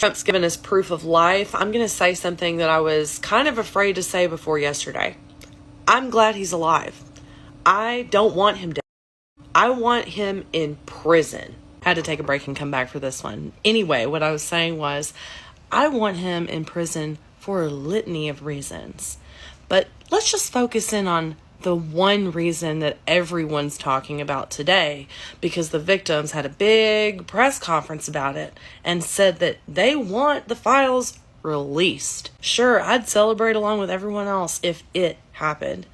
Trump's given us proof of life, I'm going to say something that I was kind of afraid to say before yesterday. I'm glad he's alive. I don't want him dead. I want him in prison. I had to take a break and come back for this one. Anyway, what I was saying was, I want him in prison for a litany of reasons. But let's just focus in on the one reason that everyone's talking about today, because the victims had a big press conference about it and said that they want the files released. Sure, I'd celebrate along with everyone else if it happened,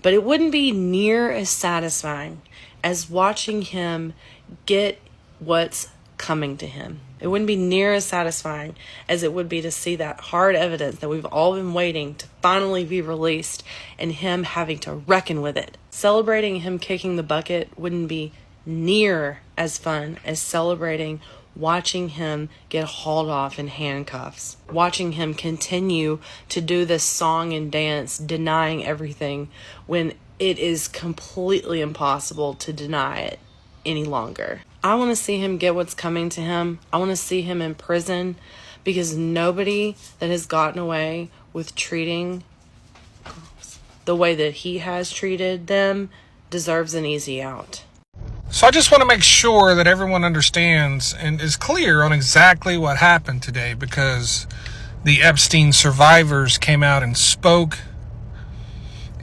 but it wouldn't be near as satisfying as watching him get what's coming to him. It wouldn't be near as satisfying as it would be to see that hard evidence that we've all been waiting to finally be released and him having to reckon with it. Celebrating him kicking the bucket wouldn't be near as fun as celebrating watching him get hauled off in handcuffs, watching him continue to do this song and dance, denying everything when it is completely impossible to deny it any longer. I want to see him get what's coming to him. I want to see him in prison, because nobody that has gotten away with treating the way that he has treated them deserves an easy out. So I just want to make sure that everyone understands and is clear on exactly what happened today, because the Epstein survivors came out and spoke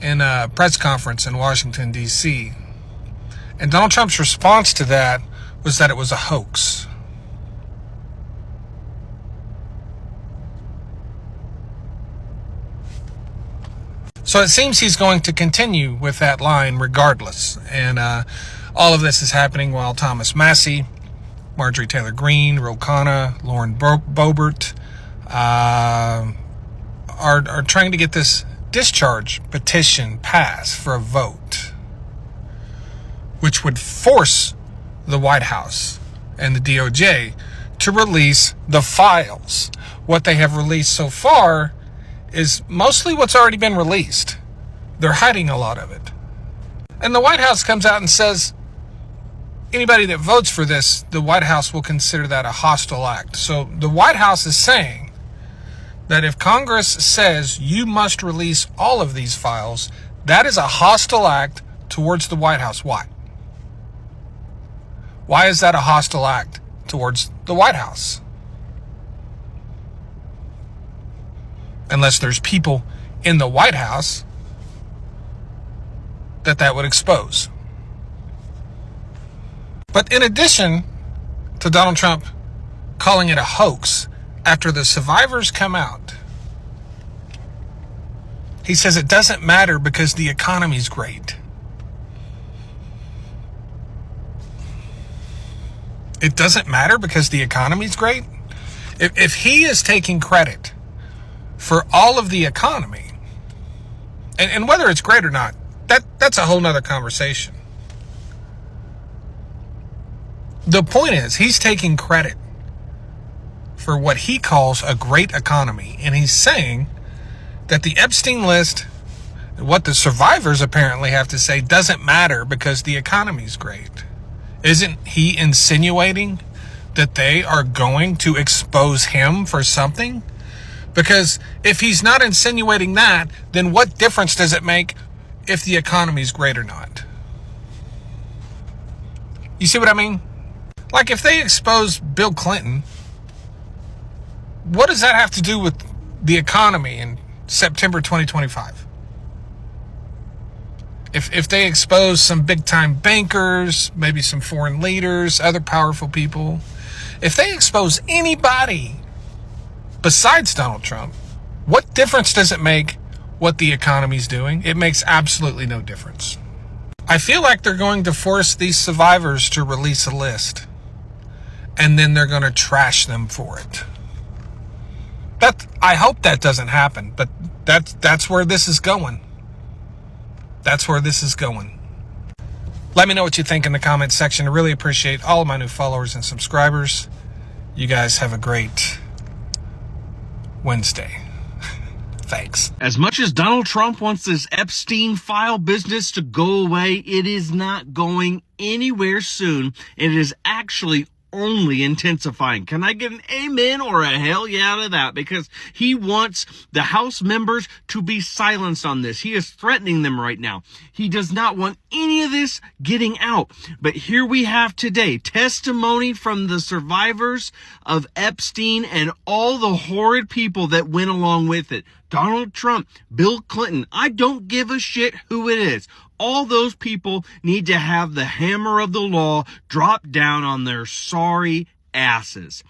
in a press conference in Washington, D.C. And Donald Trump's response to that was that it was a hoax. So it seems he's going to continue with that line regardless. And all of this is happening while Thomas Massie, Marjorie Taylor Greene, Ro Khanna, Lauren Boebert are trying to get this discharge petition passed for a vote, which would force the White House and the DOJ to release the files. What they have released so far is mostly what's already been released. They're hiding a lot of it. And the White House comes out and says, anybody that votes for this, the White House will consider that a hostile act. So the White House is saying that if Congress says you must release all of these files, that is a hostile act towards the White House. Why? Why is that a hostile act towards the White House? Unless there's people in the White House that would expose. But in addition to Donald Trump calling it a hoax after the survivors come out, he says it doesn't matter because the economy's great. It doesn't matter because the economy's great? If he is taking credit for all of the economy, and whether it's great or not, that's a whole nother conversation. The point is, he's taking credit for what he calls a great economy, and he's saying that the Epstein list, what the survivors apparently have to say, doesn't matter because the economy's great. Isn't he insinuating that they are going to expose him for something? Because if he's not insinuating that, then what difference does it make if the economy's great or not? You see what I mean? Like, if they expose Bill Clinton, what does that have to do with the economy in September 2025? If they expose some big-time bankers, maybe some foreign leaders, other powerful people, if they expose anybody besides Donald Trump, what difference does it make what the economy's doing? It makes absolutely no difference. I feel like they're going to force these survivors to release a list, and then they're going to trash them for it. I hope that doesn't happen, but that's where this is going. That's where this is going. Let me know what you think in the comments section. I really appreciate all of my new followers and subscribers. You guys have a great Wednesday. Thanks. As much as Donald Trump wants this Epstein file business to go away, it is not going anywhere soon. It is actually only intensifying. Can I get an amen or a hell yeah to that? Because he wants the House members to be silenced on this. He is threatening them right now. He does not want any of this getting out. But here we have today testimony from the survivors of Epstein and all the horrid people that went along with it. Donald Trump, Bill Clinton, I don't give a shit who it is. All those people need to have the hammer of the law drop down on their sorry asses.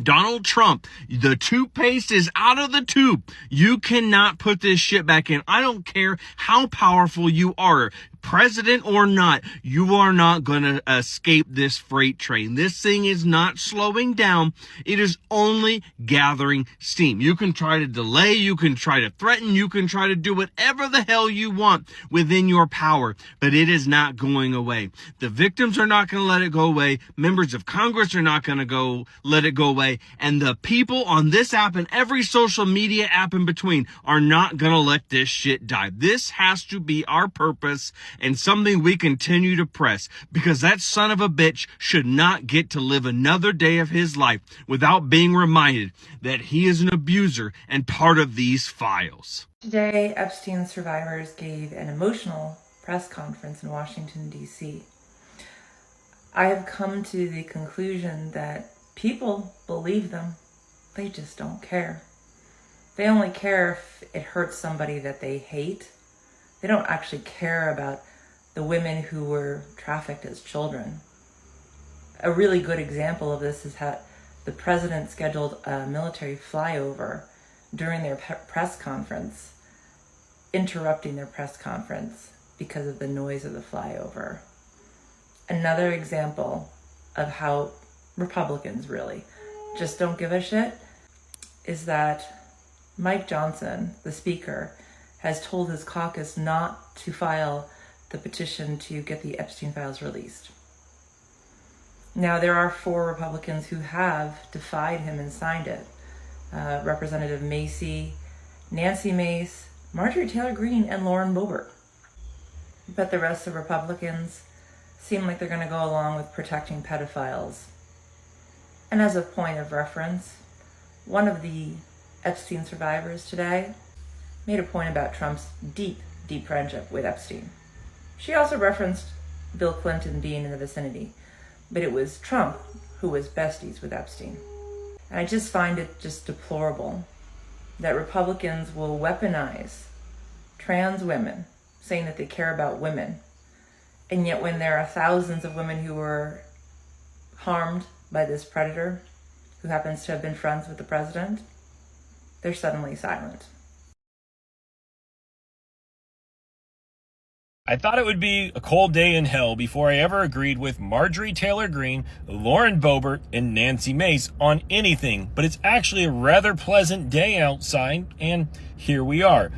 Donald Trump, the toothpaste is out of the tube. You cannot put this shit back in. I don't care how powerful you are, president or not, you are not going to escape this freight train. This thing is not slowing down. It is only gathering steam. You can try to delay, you can try to threaten, you can try to do whatever the hell you want within your power, but it is not going away. The victims are not going to let it go away. Members of Congress are not going to let it go away. And the people on this app and every social media app in between are not going to let this shit die. This has to be our purpose and something we continue to press, because that son of a bitch should not get to live another day of his life without being reminded that he is an abuser and part of these files. Today, Epstein survivors gave an emotional press conference in Washington, D.C. I have come to the conclusion that people believe them, they just don't care. They only care if it hurts somebody that they hate. They don't actually care about the women who were trafficked as children. A really good example of this is how the president scheduled a military flyover during their press conference, interrupting their press conference because of the noise of the flyover. Another example of how Republicans really just don't give a shit is that Mike Johnson, the speaker, has told his caucus not to file the petition to get the Epstein files released. Now, there are 4 Republicans who have defied him and signed it. Representative Macy, Nancy Mace, Marjorie Taylor Greene, and Lauren Boebert. But the rest of Republicans seem like they're going to go along with protecting pedophiles. And as a point of reference, one of the Epstein survivors today made a point about Trump's deep, deep friendship with Epstein. She also referenced Bill Clinton being in the vicinity, but it was Trump who was besties with Epstein. And I just find it just deplorable that Republicans will weaponize trans women, saying that they care about women, and yet when there are thousands of women who were harmed by this predator, who happens to have been friends with the president, they're suddenly silent. I thought it would be a cold day in hell before I ever agreed with Marjorie Taylor Greene, Lauren Boebert, and Nancy Mace on anything, but it's actually a rather pleasant day outside, and here we are.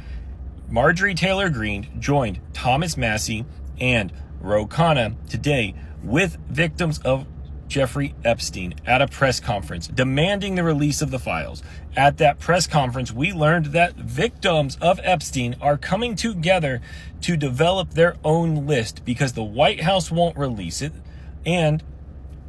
Marjorie Taylor Greene joined Thomas Massie and Ro Khanna today with victims of Jeffrey Epstein at a press conference demanding the release of the files. At that press conference, we learned that victims of Epstein are coming together to develop their own list because the White House won't release it and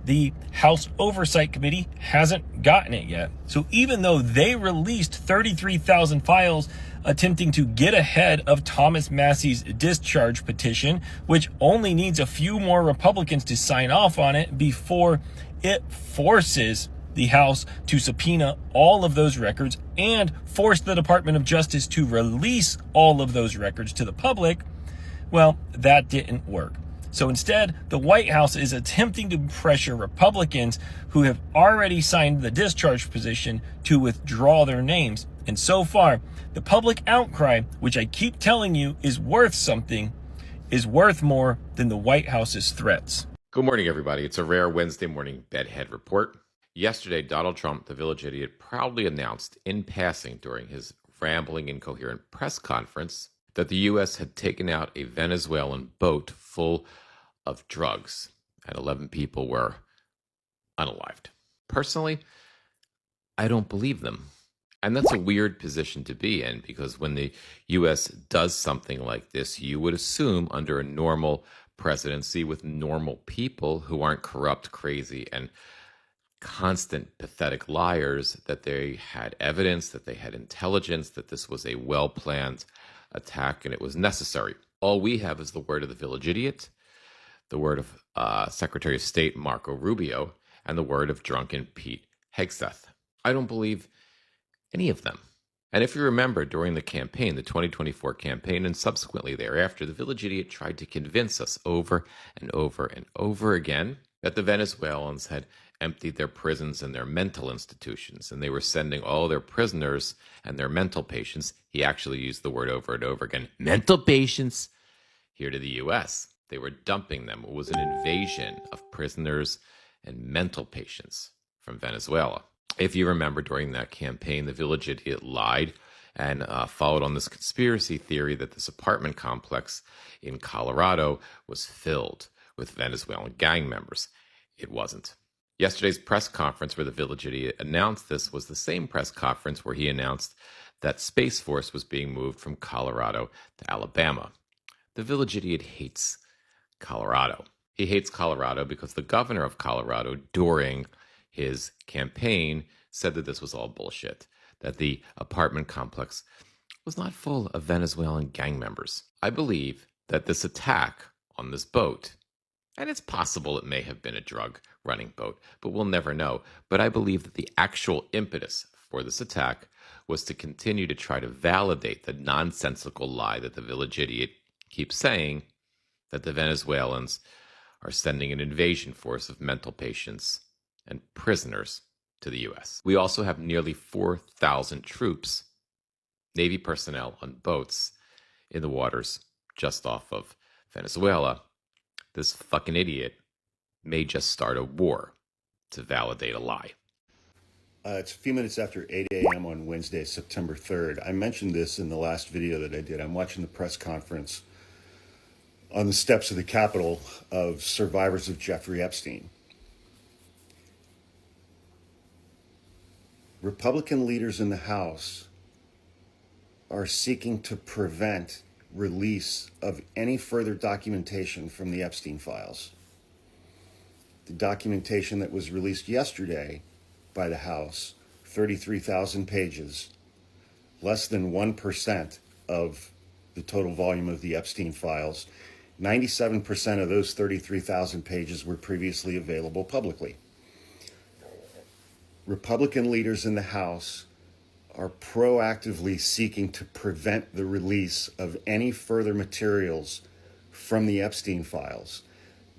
the House Oversight Committee hasn't gotten it yet. So even though they released 33,000 files attempting to get ahead of Thomas Massie's discharge petition, which only needs a few more Republicans to sign off on it before it forces the House to subpoena all of those records and force the Department of Justice to release all of those records to the public, well, that didn't work. So instead, the White House is attempting to pressure Republicans who have already signed the discharge petition to withdraw their names. And so far, the public outcry, which I keep telling you is worth something, is worth more than the White House's threats. Good morning, everybody. It's a rare Wednesday morning bedhead report. Yesterday, Donald Trump, the village idiot, proudly announced in passing during his rambling, incoherent press conference that the U.S. had taken out a Venezuelan boat full of drugs, and 11 people were unalived. Personally, I don't believe them. And that's a weird position to be in, because when the U.S. does something like this, you would assume under a normal presidency with normal people who aren't corrupt, crazy, and constant pathetic liars that they had evidence, that they had intelligence, that this was a well-planned attack and it was necessary. All we have is the word of the village idiot, the word of Secretary of State Marco Rubio, and the word of drunken Pete Hegseth. I don't believe any of them. And if you remember, during the campaign, the 2024 campaign, and subsequently thereafter, the village idiot tried to convince us over and over and over again that the Venezuelans had emptied their prisons and their mental institutions, and they were sending all their prisoners and their mental patients, he actually used the word over and over again, mental patients, here to the U.S. They were dumping them. It was an invasion of prisoners and mental patients from Venezuela. If you remember, during that campaign, the village idiot lied and followed on this conspiracy theory that this apartment complex in Colorado was filled with Venezuelan gang members. It wasn't. Yesterday's press conference where the village idiot announced this was the same press conference where he announced that Space Force was being moved from Colorado to Alabama. The village idiot hates Colorado. He hates Colorado because the governor of Colorado, during his campaign, said that this was all bullshit, that the apartment complex was not full of Venezuelan gang members. I believe that this attack on this boat, and it's possible it may have been a drug-running boat, but we'll never know. But I believe that the actual impetus for this attack was to continue to try to validate the nonsensical lie that the village idiot keeps saying, that the Venezuelans are sending an invasion force of mental patients and prisoners to the U.S. We also have nearly 4,000 troops, Navy personnel on boats in the waters just off of Venezuela. This fucking idiot may just start a war to validate a lie. It's a few minutes after 8 a.m. on Wednesday, September 3rd. I mentioned this in the last video that I did. I'm watching the press conference on the steps of the Capitol of survivors of Jeffrey Epstein. Republican leaders in the House are seeking to prevent release of any further documentation from the Epstein files. The documentation that was released yesterday by the House, 33,000 pages, less than 1% of the total volume of the Epstein files. 97% of those 33,000 pages were previously available publicly. Republican leaders in the House are proactively seeking to prevent the release of any further materials from the Epstein files.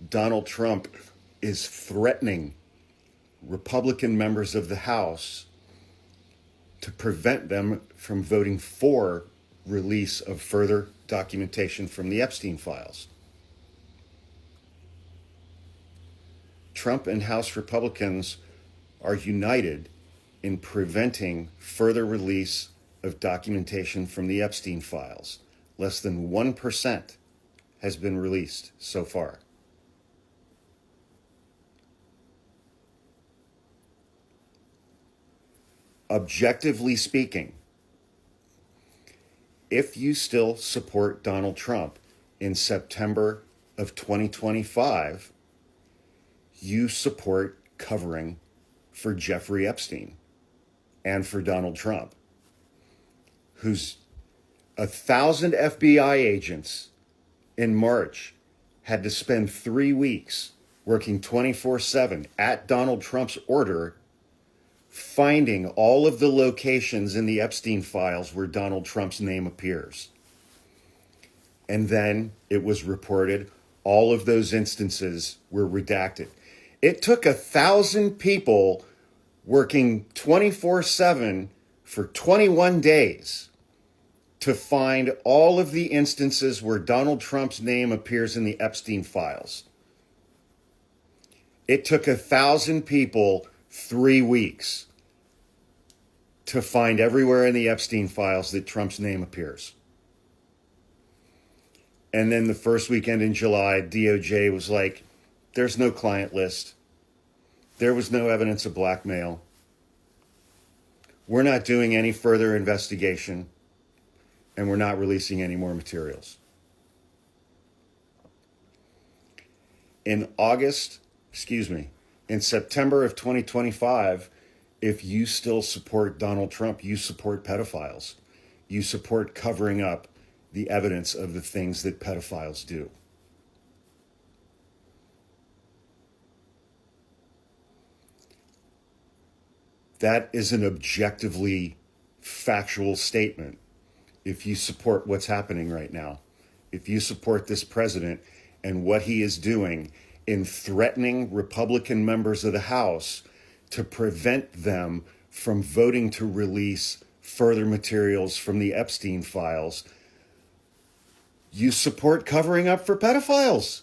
Donald Trump is threatening Republican members of the House to prevent them from voting for release of further documentation from the Epstein files. Trump and House Republicans are united in preventing further release of documentation from the Epstein files. Less than 1% has been released so far. Objectively speaking, if you still support Donald Trump in September of 2025, you support covering for Jeffrey Epstein and for Donald Trump, whose 1,000 FBI agents in March had to spend 3 weeks working 24/7 at Donald Trump's order, finding all of the locations in the Epstein files where Donald Trump's name appears. And then it was reported all of those instances were redacted. It took 1,000 people working 24/7 for 21 days to find all of the instances where Donald Trump's name appears in the Epstein files. It took 1,000 people 3 weeks to find everywhere in the Epstein files that Trump's name appears. And then the first weekend in July, DOJ was like, there's no client list. There was no evidence of blackmail. We're not doing any further investigation, and we're not releasing any more materials. In In September of 2025, if you still support Donald Trump, you support pedophiles. You support covering up the evidence of the things that pedophiles do. That is an objectively factual statement. If you support what's happening right now, if you support this president and what he is doing in threatening Republican members of the House to prevent them from voting to release further materials from the Epstein files, you support covering up for pedophiles.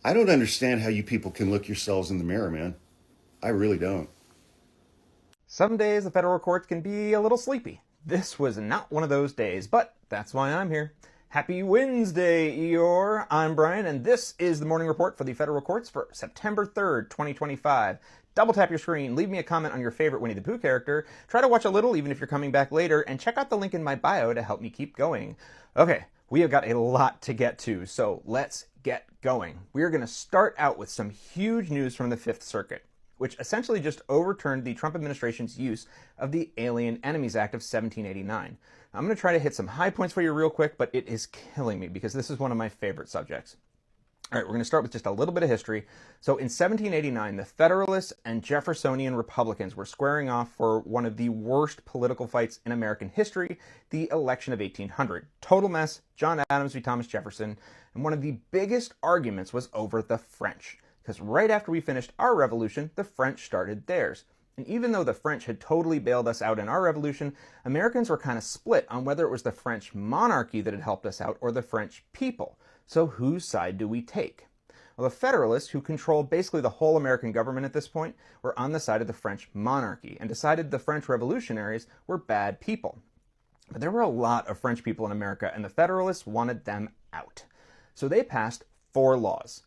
I don't understand how you people can look yourselves in the mirror, man. I really don't. Some days the federal courts can be a little sleepy. This was not one of those days, but that's why I'm here. Happy Wednesday, Eeyore. I'm Brian, and this is the morning report for the federal courts for September 3rd, 2025. Double tap your screen, leave me a comment on your favorite Winnie the Pooh character, try to watch a little even if you're coming back later, and check out the link in my bio to help me keep going. Okay, we have got a lot to get to, so let's get going. We are going to start out with some huge news from the Fifth Circuit, which essentially just overturned the Trump administration's use of the Alien Enemies Act of 1789. I'm going to try to hit some high points for you real quick, but it is killing me because this is one of my favorite subjects. All right, we're going to start with just a little bit of history. So in 1789, the Federalists and Jeffersonian Republicans were squaring off for one of the worst political fights in American history, the election of 1800. Total mess, John Adams v. Thomas Jefferson, and one of the biggest arguments was over the French. Because right after we finished our revolution, the French started theirs. And even though the French had totally bailed us out in our revolution, Americans were kind of split on whether it was the French monarchy that had helped us out or the French people. So whose side do we take? Well, the Federalists, who controlled basically the whole American government at this point, were on the side of the French monarchy and decided the French revolutionaries were bad people. But there were a lot of French people in America, and the Federalists wanted them out. So they passed 4 laws.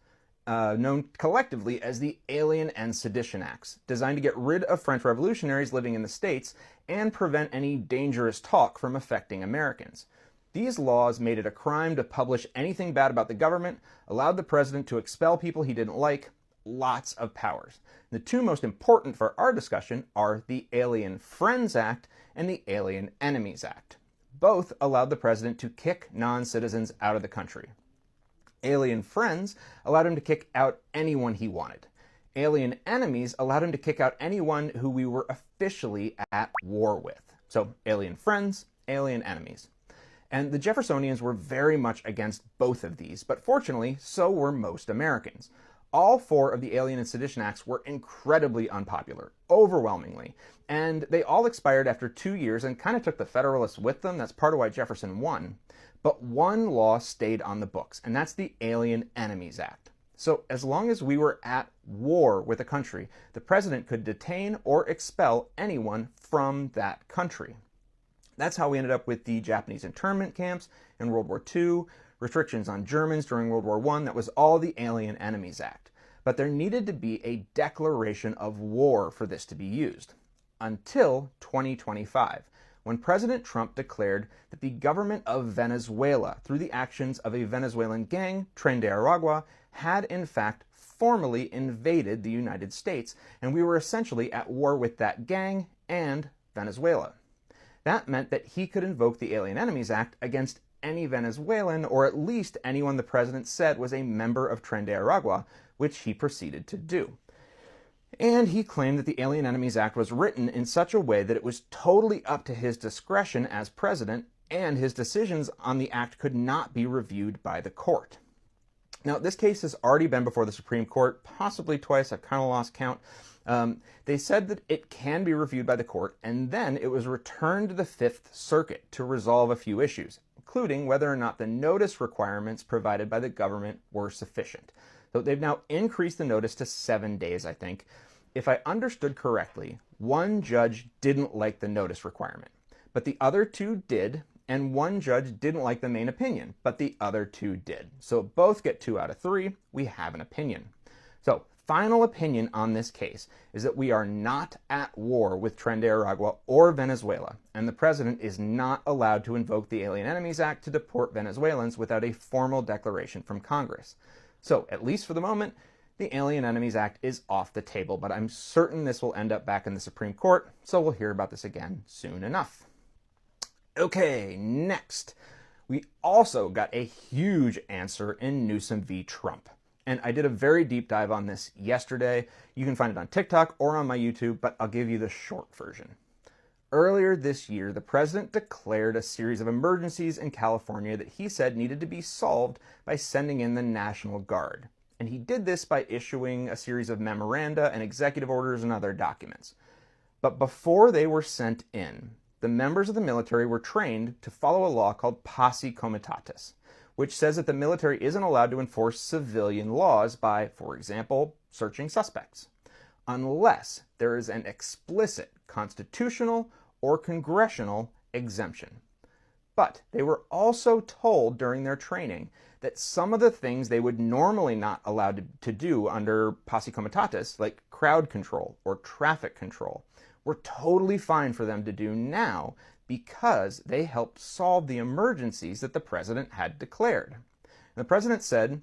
Known collectively as the Alien and Sedition Acts, designed to get rid of French revolutionaries living in the States and prevent any dangerous talk from affecting Americans. These laws made it a crime to publish anything bad about the government, allowed the president to expel people he didn't like, lots of powers. The 2 most important for our discussion are the Alien Friends Act and the Alien Enemies Act. Both allowed the president to kick non-citizens out of the country. Alien Friends allowed him to kick out anyone he wanted. Alien Enemies allowed him to kick out anyone who we were officially at war with. So, Alien Friends, Alien Enemies. And the Jeffersonians were very much against both of these, but fortunately, so were most Americans. All 4 of the Alien and Sedition Acts were incredibly unpopular, overwhelmingly, and they all expired after 2 years and kind of took the Federalists with them. That's part of why Jefferson won. But one law stayed on the books, and that's the Alien Enemies Act. So as long as we were at war with a country, the president could detain or expel anyone from that country. That's how we ended up with the Japanese internment camps in World War II, restrictions on Germans during World War I. That was all the Alien Enemies Act. But there needed to be a declaration of war for this to be used. Until 2025, when President Trump declared that the government of Venezuela, through the actions of a Venezuelan gang, Tren de Aragua, had in fact formally invaded the United States, and we were essentially at war with that gang and Venezuela. That meant that he could invoke the Alien Enemies Act against any Venezuelan, or at least anyone the president said was a member of Tren de Aragua, which he proceeded to do. And he claimed that the Alien Enemies Act was written in such a way that it was totally up to his discretion as president, and his decisions on the act could not be reviewed by the court. Now, this case has already been before the Supreme Court, possibly twice. I've kind of lost count. They said that it can be reviewed by the court, and then it was returned to the Fifth Circuit to resolve a few issues, including whether or not the notice requirements provided by the government were sufficient. So they've now increased the notice to 7 days, I think. If I understood correctly, one judge didn't like the notice requirement, but the other 2 did, and one judge didn't like the main opinion, but the other 2 did. So both get 2 out of 3. We have an opinion. So, final opinion on this case is that we are not at war with Trinidad or Venezuela, and the president is not allowed to invoke the Alien Enemies Act to deport Venezuelans without a formal declaration from Congress. So, at least for the moment, the Alien Enemies Act is off the table, but I'm certain this will end up back in the Supreme Court, so we'll hear about this again soon enough. Okay, next. We also got a huge answer in Newsom v. Trump. And I did a very deep dive on this yesterday. You can find it on TikTok or on my YouTube, but I'll give you the short version. Earlier this year, the president declared a series of emergencies in California that he said needed to be solved by sending in the National Guard. And he did this by issuing a series of memoranda and executive orders and other documents. But before they were sent in, the members of the military were trained to follow a law called posse comitatus, which says that the military isn't allowed to enforce civilian laws by, for example, searching suspects, unless there is an explicit constitutional or congressional exemption. But they were also told during their training that some of the things they would normally not allowed to do under posse comitatus, like crowd control or traffic control, were totally fine for them to do now because they helped solve the emergencies that the president had declared. And the president said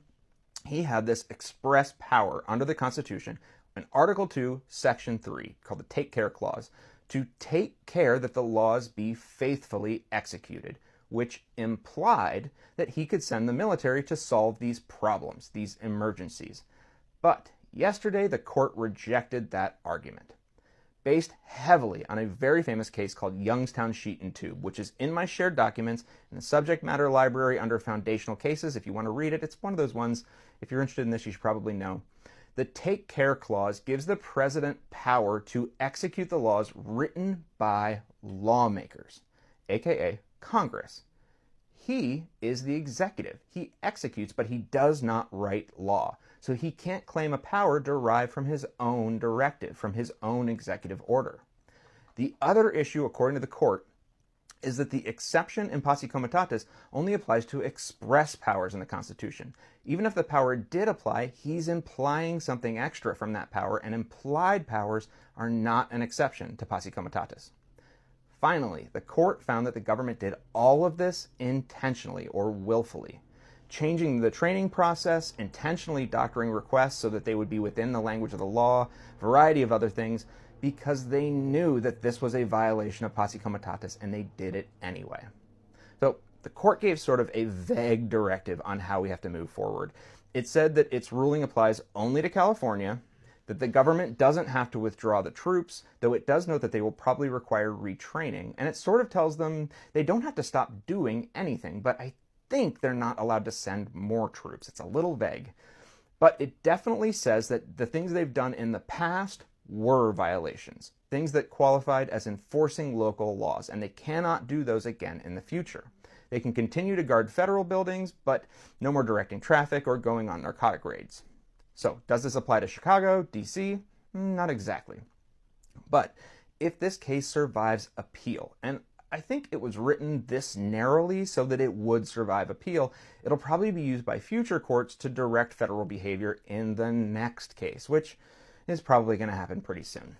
he had this express power under the Constitution in Article 2, Section 3, called the Take Care Clause, to take care that the laws be faithfully executed, which implied that he could send the military to solve these problems, these emergencies. But yesterday, the court rejected that argument, based heavily on a very famous case called Youngstown Sheet and Tube, which is in my shared documents in the subject matter library under foundational cases. If you want to read it, it's one of those ones, if you're interested in this, you should probably know. The Take Care Clause gives the president power to execute the laws written by lawmakers, aka Congress. He is the executive. He executes, but he does not write law. So he can't claim a power derived from his own directive, from his own executive order. The other issue, according to the court, is that the exception in posse comitatus only applies to express powers in the Constitution. Even if the power did apply, he's implying something extra from that power, and implied powers are not an exception to posse comitatus. Finally, the court found that the government did all of this intentionally or willfully, changing the training process, intentionally doctoring requests so that they would be within the language of the law, a variety of other things, because they knew that this was a violation of posse comitatus, and they did it anyway. So the court gave sort of a vague directive on how we have to move forward. It said that its ruling applies only to California, that the government doesn't have to withdraw the troops, though it does note that they will probably require retraining, and it sort of tells them they don't have to stop doing anything, but I think they're not allowed to send more troops. It's a little vague. But it definitely says that the things they've done in the past were violations, things that qualified as enforcing local laws, and they cannot do those again in the future. They can continue to guard federal buildings, but no more directing traffic or going on narcotic raids. So, does this apply to Chicago, D.C.? Not exactly. But if this case survives appeal, and I think it was written this narrowly so that it would survive appeal, it'll probably be used by future courts to direct federal behavior in the next case, which is probably going to happen pretty soon.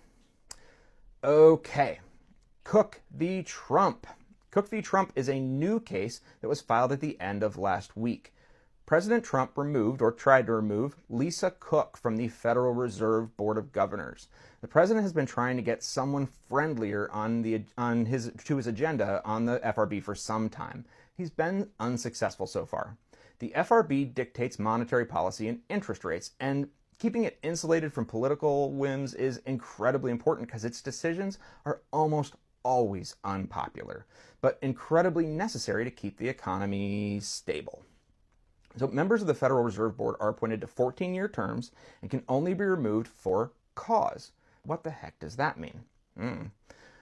Okay, Cook v. Trump. Cook v. Trump is a new case that was filed at the end of last week. President Trump removed, or tried to remove, Lisa Cook from the Federal Reserve Board of Governors. The president has been trying to get someone friendlier to his agenda on the FRB for some time. He's been unsuccessful so far. The FRB dictates monetary policy and interest rates, and keeping it insulated from political whims is incredibly important because its decisions are almost always unpopular, but incredibly necessary to keep the economy stable. So members of the Federal Reserve Board are appointed to 14-year terms and can only be removed for cause. What the heck does that mean?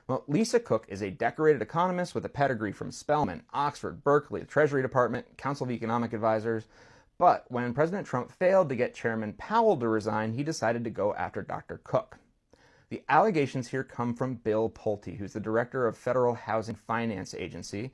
Well, Lisa Cook is a decorated economist with a pedigree from Spelman, Oxford, Berkeley, the Treasury Department, Council of Economic Advisors. But when President Trump failed to get Chairman Powell to resign, he decided to go after Dr. Cook. The allegations here come from Bill Pulte, who's the director of Federal Housing Finance Agency,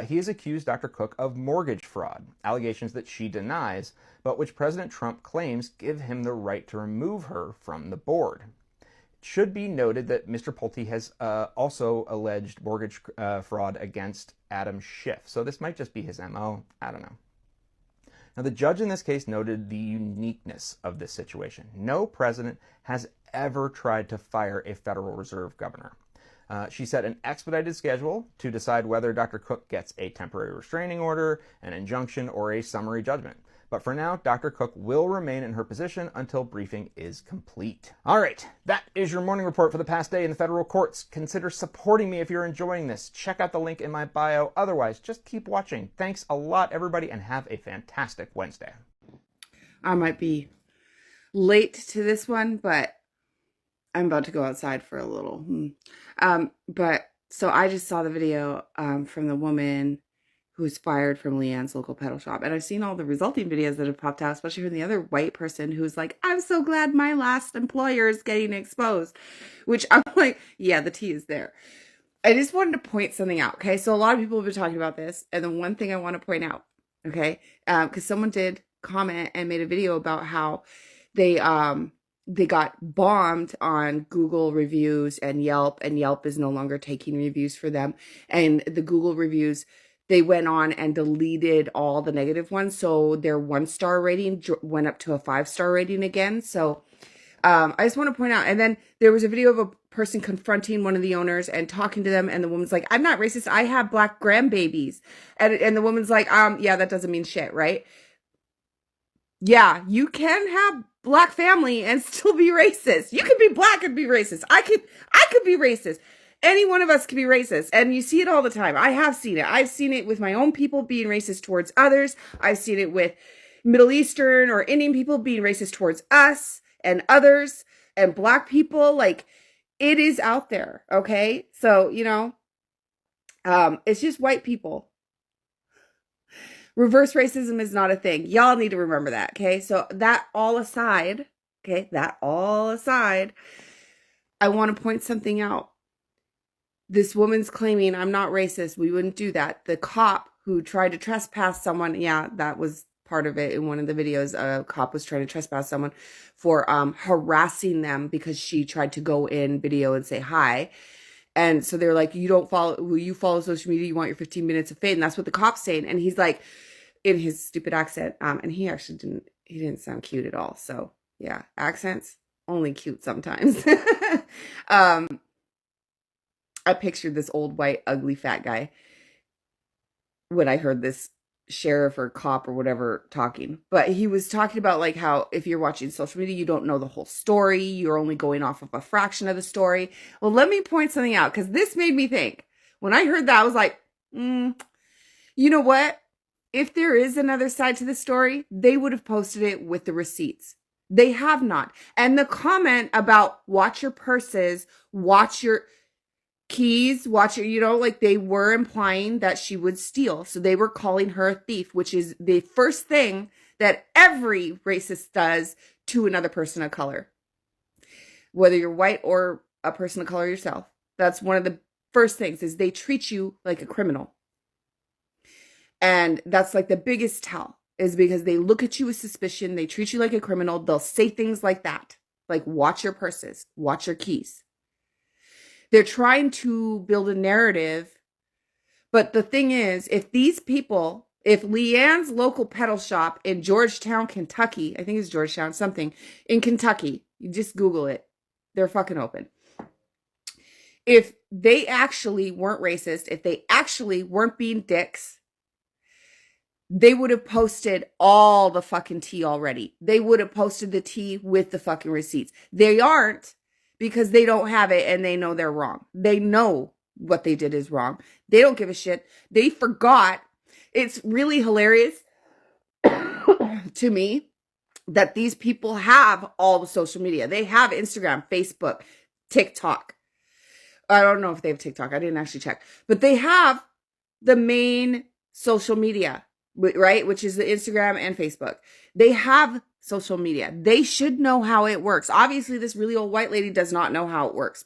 He has accused Dr. Cook of mortgage fraud, allegations that she denies, but which President Trump claims give him the right to remove her from the board. It should be noted that Mr. Pulte has also alleged mortgage fraud against Adam Schiff, so this might just be his MO. I don't know. Now, the judge in this case noted the uniqueness of this situation. No president has ever tried to fire a Federal Reserve governor. She set an expedited schedule to decide whether Dr. Cook gets a temporary restraining order, an injunction, or a summary judgment. But for now, Dr. Cook will remain in her position until briefing is complete. All right, that is your morning report for the past day in the federal courts. Consider supporting me if you're enjoying this. Check out the link in my bio. Otherwise, just keep watching. Thanks a lot, everybody, and have a fantastic Wednesday. I might be late to this one, but I'm about to go outside for a little. But so I just saw the video from the woman who was fired from Leanne's local pedal shop. And I've seen all the resulting videos that have popped out, especially from the other white person who's like, I'm so glad my last employer is getting exposed. Which I'm like, yeah, the tea is there. I just wanted to point something out, okay? So a lot of people have been talking about this. And the one thing I want to point out, okay? Because someone did comment and made a video about how they got bombed on Google reviews and Yelp is no longer taking reviews for them. And the Google reviews, they went on and deleted all the negative ones. So their 1-star rating went up to a 5-star rating again. So I just want to point out, and then there was a video of a person confronting one of the owners and talking to them. And the woman's like, I'm not racist. I have black grandbabies. And the woman's like, yeah, that doesn't mean shit, right? Yeah, you can have black family and still be racist. You could be black and be racist. I could be racist. Any one of us could be racist. And you see it all the time. I have seen it. I've seen it with my own people being racist towards others. I've seen it with Middle Eastern or Indian people being racist towards us and others and black people. Like, it is out there. Okay. So, it's just white people. Reverse racism is not a thing. Y'all need to remember that, okay? So that all aside, I want to point something out. This woman's claiming, I'm not racist. We wouldn't do that. The cop who tried to trespass someone, yeah, that was part of it in one of the videos. A cop was trying to trespass someone for harassing them because she tried to go in video and say hi. And so they're like, will you follow social media? You want your 15 minutes of fame? And that's what the cop's saying. And he's like, in his stupid accent. And he actually didn't sound cute at all. So yeah, accents only cute sometimes. I pictured this old, white, ugly, fat guy when I heard this sheriff or cop or whatever talking. But he was talking about like how if you're watching social media, you don't know the whole story. You're only going off of a fraction of the story. Well, let me point something out because this made me think. When I heard that, I was like, you know what? If there is another side to the story, they would have posted it with the receipts. They have not. And the comment about watch your purses, watch your keys, watch your, like they were implying that she would steal. So they were calling her a thief, which is the first thing that every racist does to another person of color. Whether you're white or a person of color yourself. That's one of the first things is they treat you like a criminal. And that's like the biggest tell is because they look at you with suspicion. They treat you like a criminal. They'll say things like that. Like watch your purses, watch your keys. They're trying to build a narrative. But the thing is, if Leanne's local pedal shop in Georgetown, Kentucky, I think it's Georgetown, something in Kentucky, you just Google it. They're fucking open. If they actually weren't racist, if they actually weren't being dicks, they would have posted all the fucking tea already. They would have posted the tea with the fucking receipts. They aren't. Because they don't have it and they know they're wrong. They know what they did is wrong. They don't give a shit. They forgot. It's really hilarious to me that these people have all the social media. They have Instagram, Facebook, TikTok. I don't know if they have TikTok. I didn't actually check. But they have the main social media, right? Which is the Instagram and Facebook. They have social media. They should know how it works. Obviously, this really old white lady does not know how it works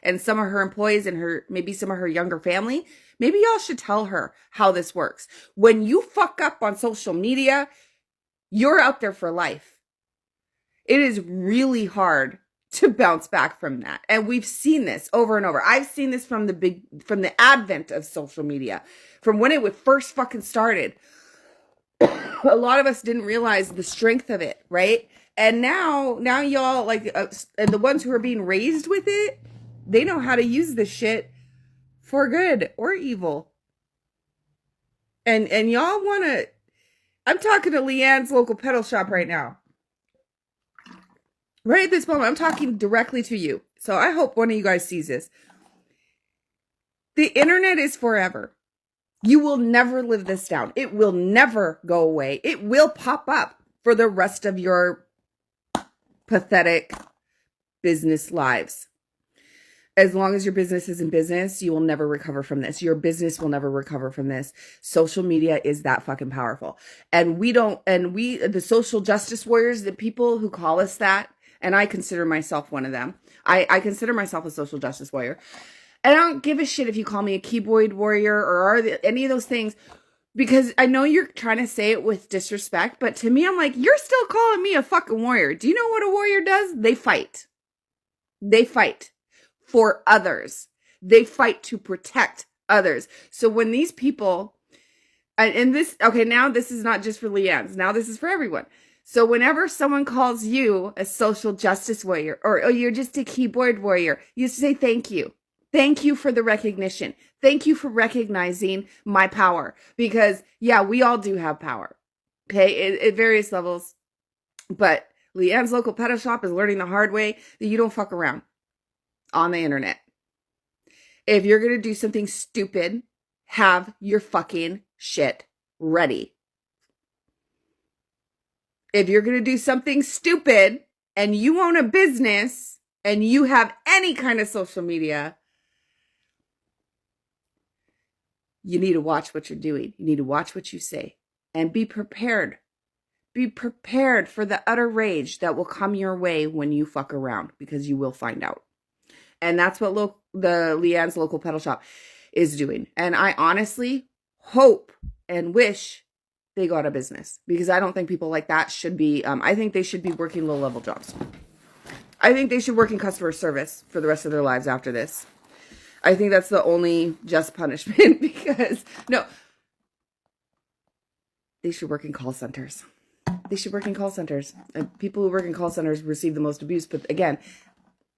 and some of her employees and maybe some of her younger family, maybe y'all should tell her how this works. When you fuck up on social media, you're out there for life. It is really hard to bounce back from that. And we've seen this over and over. I've seen this from the advent of social media, from when it first fucking started. A lot of us didn't realize the strength of it, right? And now y'all, like, and the ones who are being raised with it, they know how to use this shit for good or evil. And y'all want to, I'm talking to Leanne's local pedal shop right now. Right at this moment, I'm talking directly to you. So I hope one of you guys sees this. The internet is forever. You will never live this down. It will never go away. It will pop up for the rest of your pathetic business lives. As long as your business is in business, you will never recover from this. Your business will never recover from this. Social media is that fucking powerful. And the social justice warriors, the people who call us that, and I consider myself one of them. I consider myself a social justice warrior. And I don't give a shit if you call me a keyboard warrior or any of those things, because I know you're trying to say it with disrespect, but to me, I'm like, you're still calling me a fucking warrior. Do you know what a warrior does? They fight. They fight for others. They fight to protect others. So when these people, and this, okay, now this is not just for Leanne's. Now this is for everyone. So whenever someone calls you a social justice warrior, or you're just a keyboard warrior, you say thank you. Thank you for the recognition. Thank you for recognizing my power. Because, yeah, we all do have power. Okay, at various levels. But Leanne's local pedal shop is learning the hard way that you don't fuck around on the internet. If you're going to do something stupid, have your fucking shit ready. If you're going to do something stupid and you own a business and you have any kind of social media, you need to watch what you're doing. You need to watch what you say and be prepared. Be prepared for the utter rage that will come your way when you fuck around, because you will find out. And that's what the Leanne's local pedal shop is doing. And I honestly hope and wish they go out of business, because I don't think people like that should be, I think they should be working low-level jobs. I think they should work in customer service for the rest of their lives after this. I think that's the only just punishment, because, no, they should work in call centers. They should work in call centers. And people who work in call centers receive the most abuse. But again,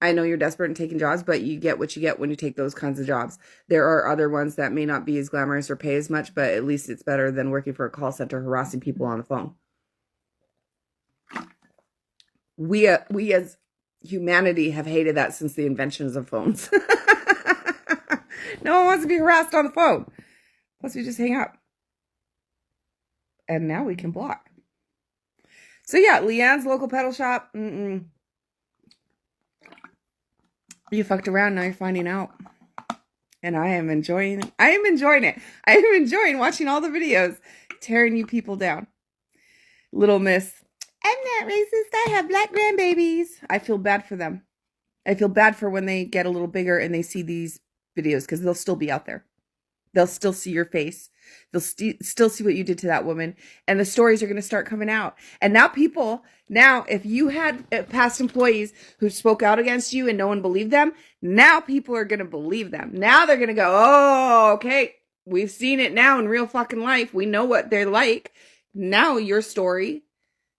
I know you're desperate and taking jobs, but you get what you get when you take those kinds of jobs. There are other ones that may not be as glamorous or pay as much, but at least it's better than working for a call center harassing people on the phone. We as humanity have hated that since the inventions of phones. No one wants to be harassed on the phone. Plus, we just hang up. And now we can block. So yeah, Leanne's local pedal shop. You fucked around, now you're finding out. And I am enjoying it. I am enjoying watching all the videos tearing you people down. Little Miss, I'm not racist, I have black grandbabies. I feel bad for them. I feel bad for when they get a little bigger and they see these videos, because they'll still be out there. They'll still see your face. They'll still see what you did to that woman. And the stories are going to start coming out. And now if you had past employees who spoke out against you and no one believed them, now people are going to believe them. Now they're going to go, oh, okay, we've seen it now in real fucking life. We know what they're like. Now your story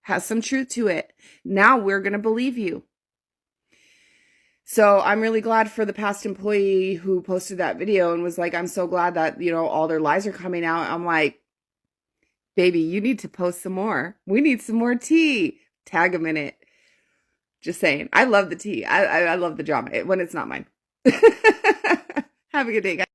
has some truth to it. Now we're going to believe you. So I'm really glad for the past employee who posted that video and was like, I'm so glad that, all their lies are coming out. I'm like, baby, you need to post some more. We need some more tea. Tag them in it. Just saying. I love the tea. I love the drama when it's not mine. Have a good day, guys.